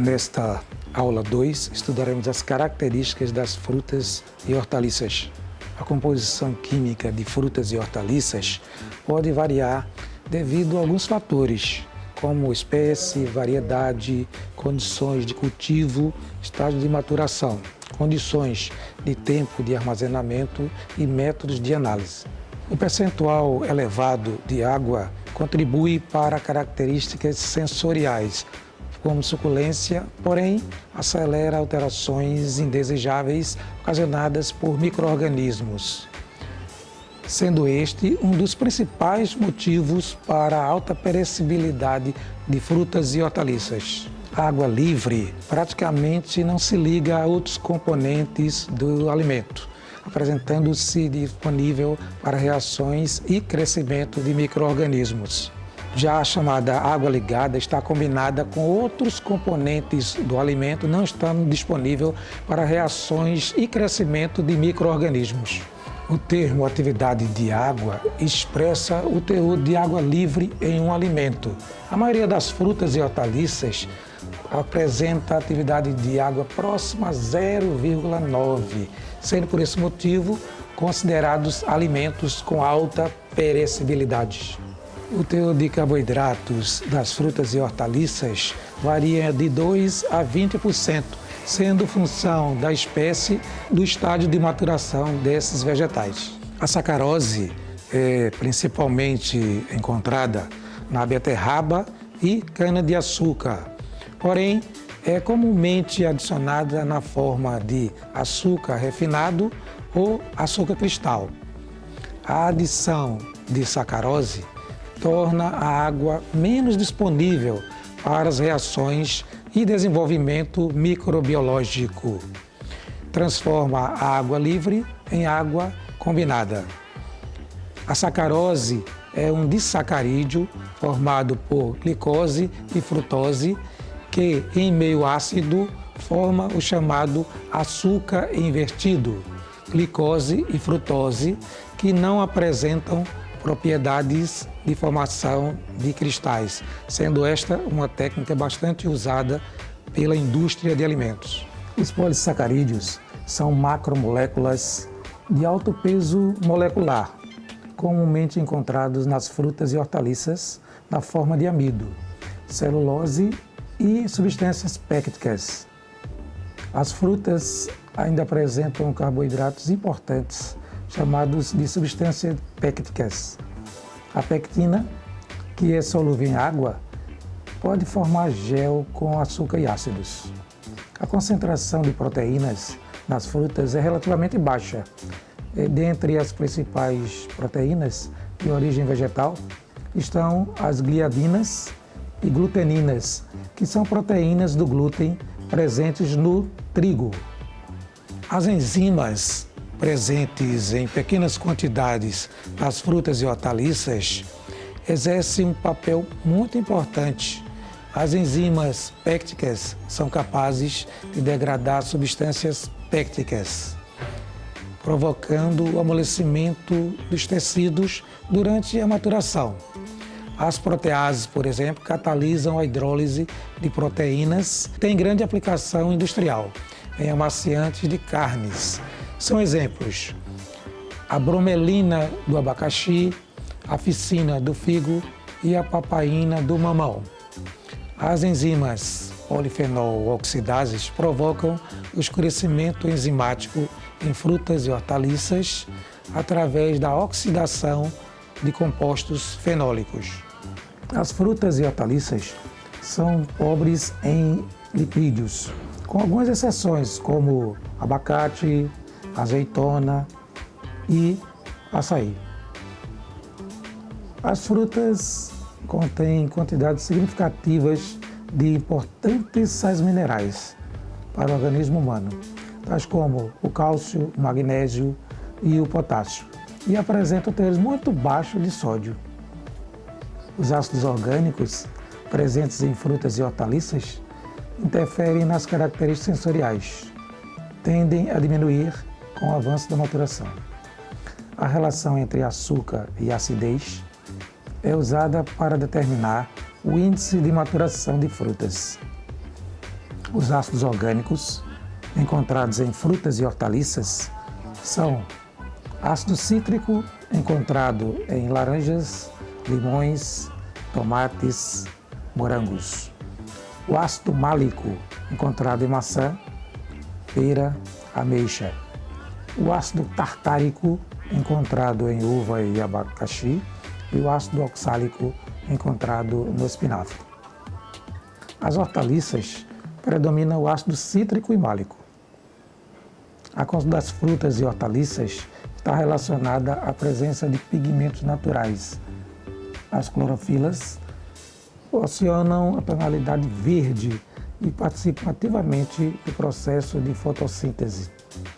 Nesta aula 2, estudaremos as características das frutas e hortaliças. A composição química de frutas e hortaliças pode variar devido a alguns fatores, como espécie, variedade, condições de cultivo, estágio de maturação, condições de tempo de armazenamento e métodos de análise. O percentual elevado de água contribui para características sensoriais, como suculência, porém acelera alterações indesejáveis ocasionadas por micro-organismos, sendo este um dos principais motivos para a alta perecibilidade de frutas e hortaliças. A água livre praticamente não se liga a outros componentes do alimento, apresentando-se disponível para reações e crescimento de micro-organismos. Já a chamada água ligada está combinada com outros componentes do alimento não estando disponível para reações e crescimento de micro-organismos. O termo atividade de água expressa o teor de água livre em um alimento. A maioria das frutas e hortaliças apresenta atividade de água próxima a 0,9, sendo por esse motivo considerados alimentos com alta perecibilidade. O teor de carboidratos das frutas e hortaliças varia de 2 a 20%, sendo função da espécie do estágio de maturação desses vegetais. A sacarose é principalmente encontrada na beterraba e cana-de-açúcar, porém é comumente adicionada na forma de açúcar refinado ou açúcar cristal. A adição de sacarose torna a água menos disponível para as reações e desenvolvimento microbiológico. Transforma a água livre em água combinada. A sacarose é um disacarídeo formado por glicose e frutose que, em meio ácido, forma o chamado açúcar invertido, glicose e frutose, que não apresentam propriedades de formação de cristais, sendo esta uma técnica bastante usada pela indústria de alimentos. Os polissacarídeos são macromoléculas de alto peso molecular, comumente encontrados nas frutas e hortaliças na forma de amido, celulose e substâncias péptidas. As frutas ainda apresentam carboidratos importantes, chamados de substâncias péptidas. A pectina, que é solúvel em água, pode formar gel com açúcar e ácidos. A concentração de proteínas nas frutas é relativamente baixa. Dentre as principais proteínas de origem vegetal estão as gliadinas e gluteninas, que são proteínas do glúten presentes no trigo. As enzimas presentes em pequenas quantidades nas frutas e hortaliças exercem um papel muito importante. As enzimas péptidas são capazes de degradar substâncias péptidas, provocando o amolecimento dos tecidos durante a maturação. As proteases, por exemplo, catalisam a hidrólise de proteínas, têm grande aplicação industrial em amaciantes de carnes. São exemplos: a bromelina do abacaxi, a ficina do figo e a papaina do mamão. As enzimas polifenol oxidases provocam o escurecimento enzimático em frutas e hortaliças através da oxidação de compostos fenólicos. As frutas e hortaliças são pobres em lipídios, com algumas exceções, como abacate, azeitona e açaí. As frutas contêm quantidades significativas de importantes sais minerais para o organismo humano, tais como o cálcio, o magnésio e o potássio, e apresentam teores muito baixos de sódio. Os ácidos orgânicos presentes em frutas e hortaliças interferem nas características sensoriais, tendem a diminuir com o avanço da maturação. A relação entre açúcar e acidez é usada para determinar o índice de maturação de frutas. Os ácidos orgânicos encontrados em frutas e hortaliças são ácido cítrico encontrado em laranjas, limões, tomates, morangos. O ácido málico encontrado em maçã, pera, ameixa. O ácido tartárico encontrado em uva e abacaxi e o ácido oxálico encontrado no espinafre. As hortaliças predomina o ácido cítrico e málico. A conta das frutas e hortaliças está relacionada à presença de pigmentos naturais. As clorofilas acionam a tonalidade verde e participam ativamente do processo de fotossíntese.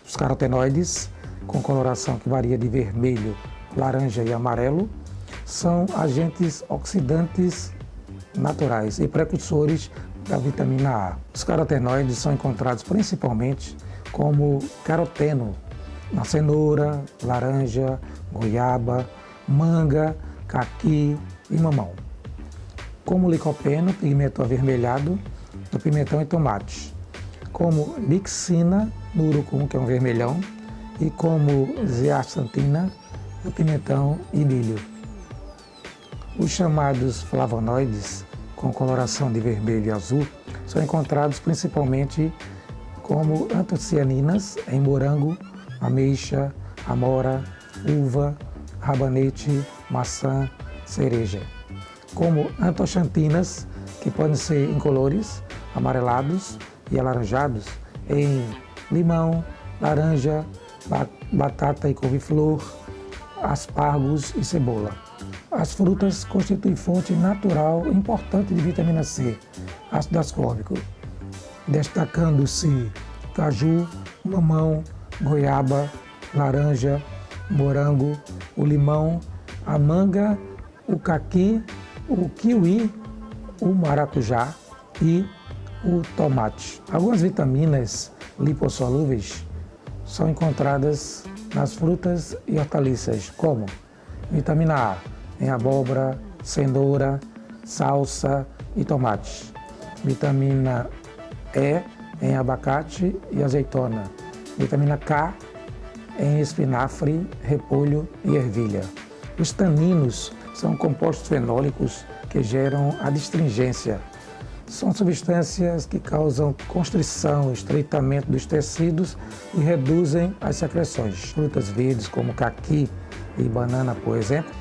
Os carotenoides, com coloração que varia de vermelho, laranja e amarelo, são agentes oxidantes naturais e precursores da vitamina A. Os carotenoides são encontrados principalmente como caroteno na cenoura, laranja, goiaba, manga, caqui e mamão. Como licopeno, pigmento avermelhado, do pimentão e tomate. Como lixina, no urucum, que é um vermelhão, e como zeaxantina, do pimentão e milho. Os chamados flavonoides, com coloração de vermelho e azul, são encontrados principalmente como antocianinas em morango, ameixa, amora, uva, rabanete, maçã, cereja. Como antocianinas, que podem ser incolores, amarelados e alaranjados em limão, laranja, batata e couve-flor, aspargos e cebola. As frutas constituem fonte natural importante de vitamina C, ácido ascórbico, destacando-se caju, mamão, goiaba, laranja, morango, o limão, a manga, o caqui, o kiwi, o maracujá e o tomate. Algumas vitaminas lipossolúveis são encontradas nas frutas e hortaliças, como vitamina A em abóbora, cenoura, salsa e tomate. Vitamina E em abacate e azeitona. Vitamina K em espinafre, repolho e ervilha. Os taninos são compostos fenólicos que geram adstringência. São substâncias que causam constrição, estreitamento dos tecidos e reduzem as secreções. Frutas verdes como caqui e banana, por exemplo.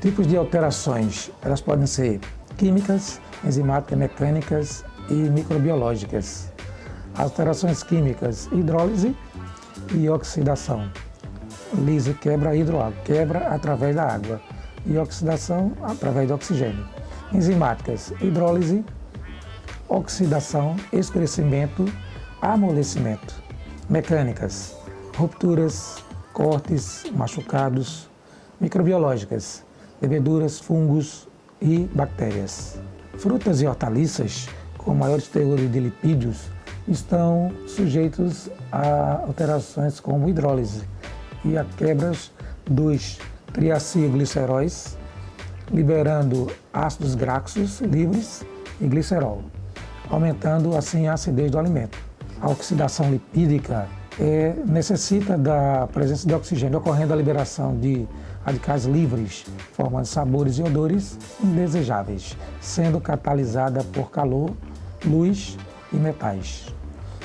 Tipos de alterações, elas podem ser químicas, enzimáticas, mecânicas e microbiológicas. Alterações químicas, hidrólise e oxidação. Lise quebra hidroágua, quebra através da água, e oxidação através do oxigênio. Enzimáticas, hidrólise, oxidação, escurecimento, amolecimento. Mecânicas, rupturas, cortes, machucados. Microbiológicas, leveduras, fungos e bactérias. Frutas e hortaliças com maiores teores de lipídios estão sujeitos a alterações como hidrólise e a quebras dos triacilgliceróis, liberando ácidos graxos livres e glicerol, aumentando assim a acidez do alimento. A oxidação lipídica necessita da presença de oxigênio, ocorrendo a liberação de radicais livres, formando sabores e odores indesejáveis, sendo catalisada por calor, luz e metais.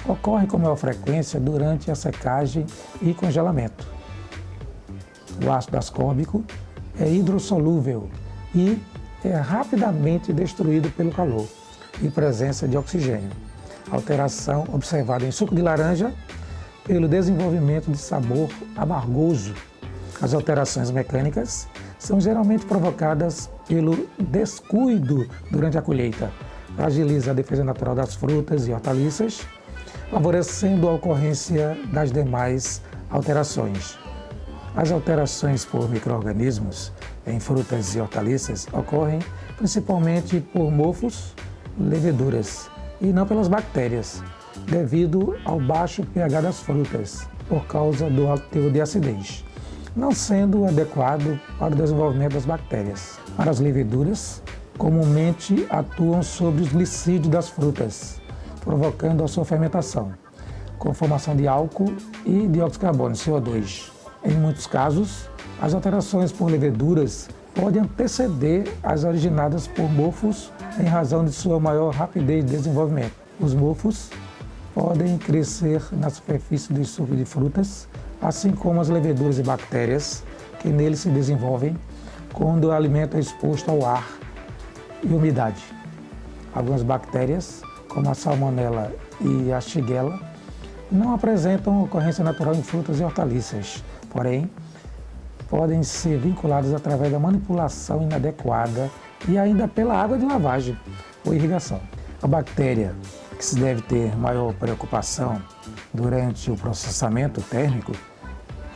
Ocorre com maior frequência durante a secagem e congelamento. O ácido ascórbico é hidrossolúvel e é rapidamente destruído pelo calor e presença de oxigênio. Alteração observada em suco de laranja pelo desenvolvimento de sabor amargoso. As alterações mecânicas são geralmente provocadas pelo descuido durante a colheita. Fragiliza a defesa natural das frutas e hortaliças, favorecendo a ocorrência das demais alterações. As alterações por micro-organismos em frutas e hortaliças ocorrem principalmente por mofos, leveduras e não pelas bactérias, devido ao baixo pH das frutas, por causa do alto teor de acidez, não sendo adequado para o desenvolvimento das bactérias. Para as leveduras, comumente atuam sobre os glicídios das frutas, provocando a sua fermentação, com formação de álcool e dióxido de carbono, CO2. Em muitos casos, as alterações por leveduras podem anteceder as originadas por mofos em razão de sua maior rapidez de desenvolvimento. Os mofos podem crescer na superfície dos sucos de frutas, assim como as leveduras e bactérias que neles se desenvolvem quando o alimento é exposto ao ar e umidade. Algumas bactérias, como a salmonela e a shigella, não apresentam ocorrência natural em frutas e hortaliças, porém, podem ser vinculadas através da manipulação inadequada e ainda pela água de lavagem ou irrigação. A bactéria que se deve ter maior preocupação durante o processamento térmico,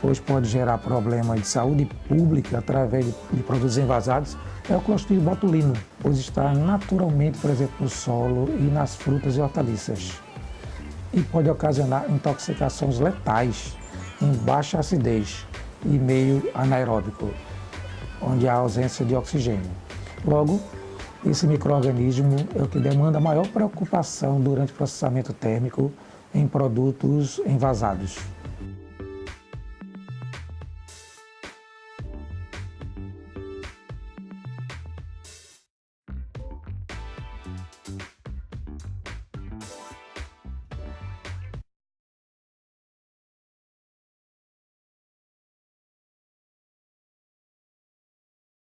pois pode gerar problemas de saúde pública através de produtos envasados, é o Clostridium botulinum, pois está naturalmente presente no solo e nas frutas e hortaliças e pode ocasionar intoxicações letais em baixa acidez e meio anaeróbico, onde há ausência de oxigênio. Logo, esse micro-organismo é o que demanda maior preocupação durante o processamento térmico em produtos envasados.